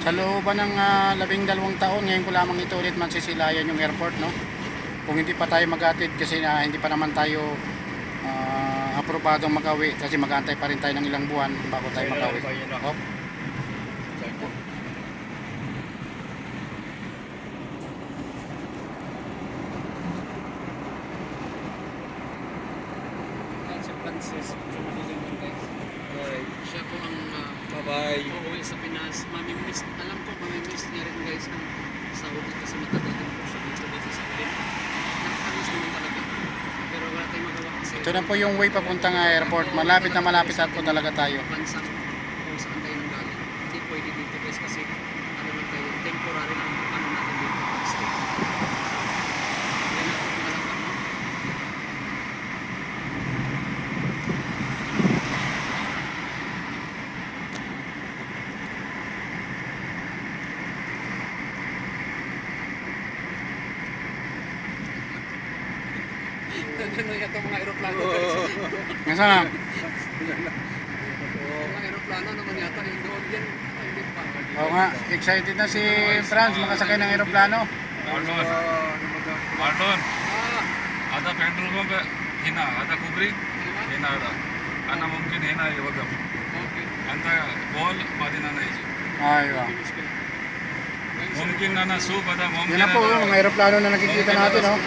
Sa looban ng 12 taon, ngayon ko lamang ito ulit magsisilayan yung airport, no? Kung hindi pa tayo mag-atid kasi hindi pa naman tayo aprobadong makawi kasi mag-aantay pa rin tayo ng ilang buwan bago tayo makawi. Hop. Francis, siya po ang uuwi sa Pinas. Mamimiss, alam ko mamimiss niya rin guys ang Saudi kasi matagal din po siya dito sa Saudi. Nakakamiss naman talaga. Pero wala tayong magawa kasi. Ito na po yung way papuntang airport. Malapit na malapit at po talaga tayo. Bansang kung saan tayo nang galing. Hindi pwede dito guys kasi ano lang tayo, temporary lang ano natin dito. Stay. Yan ako kung alam ka. Ganun yata mga aeroplano guys. Nasaan na? Mga aeroplano naman yata yung doon yan. Hindi pa. Oo nga, excited na si Franz makasakay ng aeroplano. Pardon. Ada petrol bunk hina, ada kubri hina ada. Ana mungkin hina iwagam. Okay. Anta ball padina na iji. Aywa. Mungkin nana soup ada mungkin. Yan na po, mga aeroplano na nakikita natin, no?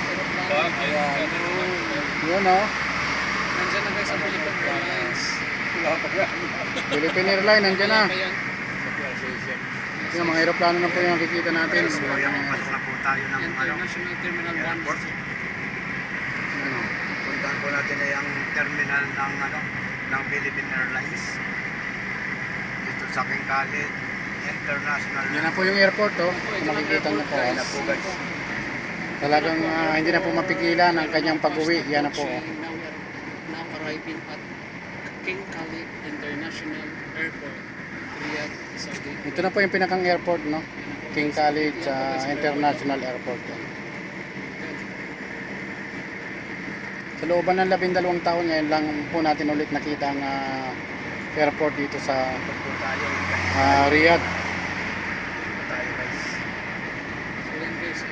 Yun, no? Nandiyan na guys ang Philippine Airlines. Philippine Airlines, nandiyan na. Ayan. Yung mga aeroplano na po yung nakikita natin. Pasok na po tayo ng International Terminal 1. airport. Puntahan po natin ay ang terminal ng Philippine Airlines. Dito sa Kinkali International. Yan na po yung airport, oh. Makikita niyo po. Ayan na po guys. Talagang hindi na po mapigilan ang kanyang pag-uwi. Yan na po. Oh. Now arriving at King Khalid International Airport, Riyadh, Saudi. Ito na po yung pinakang airport, no? King Khalid International Airport. Yan. Sa looban ng 12 taon, ngayon lang po natin ulit nakita ang airport dito sa Po tayo. Riyadh. Tayo guys. So yan guys,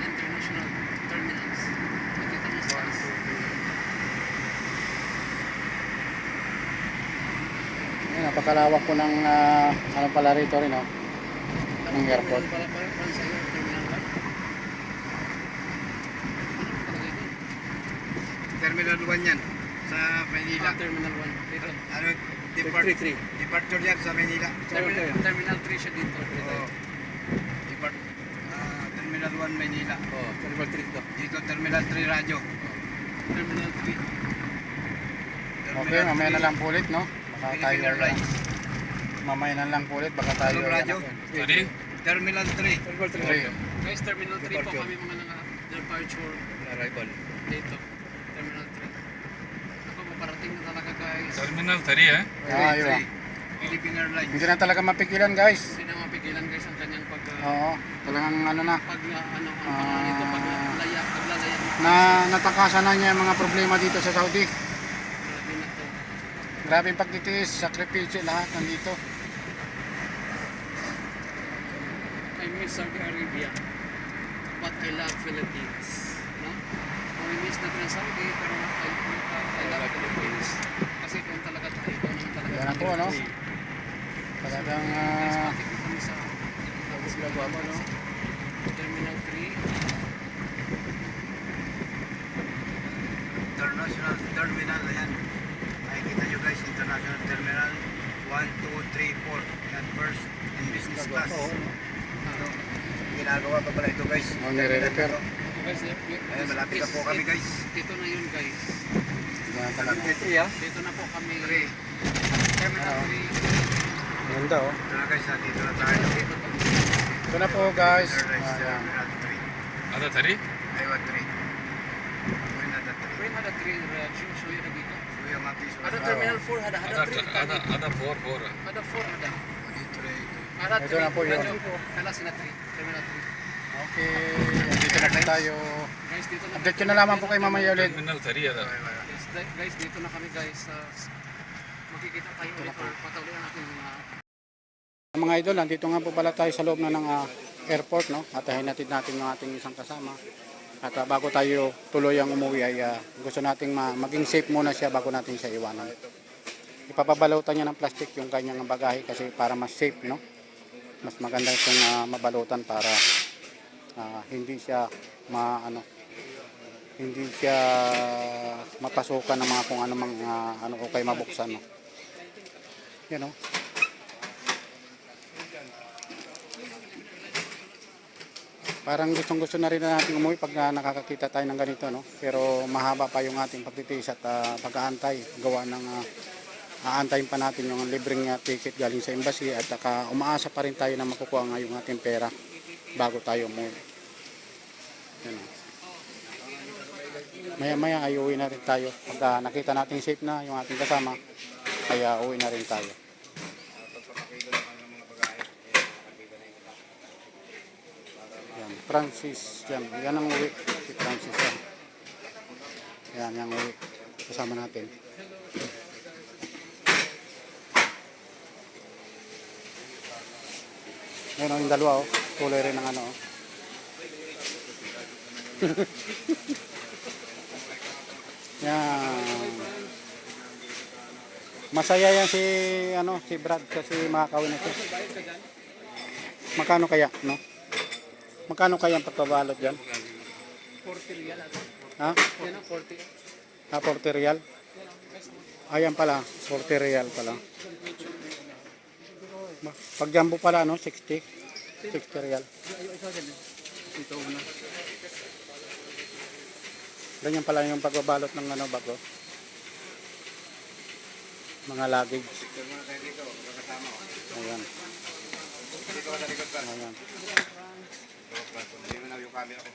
International Terminals. Nakita niyo sa guys. Yan, napakalawak po ng ano pala rito rin, no? Ng airport. Pala sa Terminal 1. Terminal 1 yan sa Manila. Terminal 1 dito. Ano, departure yan sa Manila. Terminal 3 siya dito. Oo. Terminal 1 Manila. Terminal 3 dito. Dito Terminal 3 Radyo. Terminal 3. Okay, mamaya na lang po ulit, no? Baka tayo, Philippine Airlines. mamaya na lang po ulit, baka tayo. Anong radyo? Tadi Terminal 3. Guys, Terminal 3 po kami mga departure Arrival. dito. Terminal 3. Ako, maparating na talaga guys. terminal tadi ya. Ayun. Philippine Airlines. Hindi na talaga mapigilan, guys. Hindi na mapigilan guys ang kanyang Oo, talagang ano na. paglalaya. Na natakasan na niya yung mga problema dito sa Saudi. Grabe na to. Grabe yung pagtitiis, sakripisyo, lahat nandito. I miss Saudi Arabia, but I love Philippines. No? I miss natin ang Saudi, pero I love Philippines. Kasi doon talaga tayo. Doon naman talaga. Yan po, no? Talagang Guys, bakit kami sa Terminal 3. International Terminal. Ayan. Makikita nyo guys, International Terminal 1, 2, 3, 4. Yan, first and business class. Ito, ginagawa pa pala ito guys. oh, nire-repair. Guys, Ayan, malapit na po kami guys. Dito na yun guys. Yan talaga. Dito na po kami. 3. Terminal 3. Ganda, oh. Ito na guys, dito na tayo. Ito na po, guys. Airlines Ayan. Terminal 3. Ada tadi. Aywa 3. When ada 3. When ada 3 reaction, so yun nagika. Kuya Matis. Ada Terminal 4, ada 3. Ada four. Ada 4, ada. Dito rin. Ada Ito na po yun. Kala sina 3. Terminal 3. Okay, dito na po tayo. Guys, dito na. Update ko na lamang po kay mamaya ulit. Terminal tadi ada. Guys, dito na kami guys. Makikita tayo ulit or patuloy ang ating mga Mga idol, nandito nga po pala tayo sa loob na ng airport, no? At hinatid natin yung ating isang kasama. At bago tayo tuluyang umuwi ay gusto nating maging safe muna siya bago natin siya iwanan. Ipapabalutan niya ng plastic yung kanyang bagahe kasi para mas safe, no? Mas maganda itong mabalutan para hindi siya hindi siya mapasukan ng mga kung anumang okay mabuksan, no? Yan, no? Parang gustong-gusto na rin natin umuwi pag nakakakita tayo ng ganito, no? Pero mahaba pa yung ating pagtitiis at pag-aantay. Gawa ng aantayin pa natin yung libreng ticket galing sa embassy at umaasa pa rin tayo na makukuha nga yung ating pera bago tayo umuwi. Yan, no? Maya-maya ay uwi na rin tayo. Pag nakita natin safe na yung ating kasama, ay uwi na rin tayo. Francis, yan ang uwi, si Francis yan ang uwi, kasama natin. Yan yung dalawa, kulay rin ng yan. Masaya yan si Brad kasi makakawin na siya. Magkano kaya, no? Magkano kaya ang pagbabalot dyan? 40 real ata. Ha? Yan ang 40. 40 real? Ayan pala, 40 real pala. Pag jumbo pala, 60 real. Ito na. Ganyan pala yung pagbabalot ng bago. Mga luggage. Ayan. Ayan. Hindi mo na yung camera ko,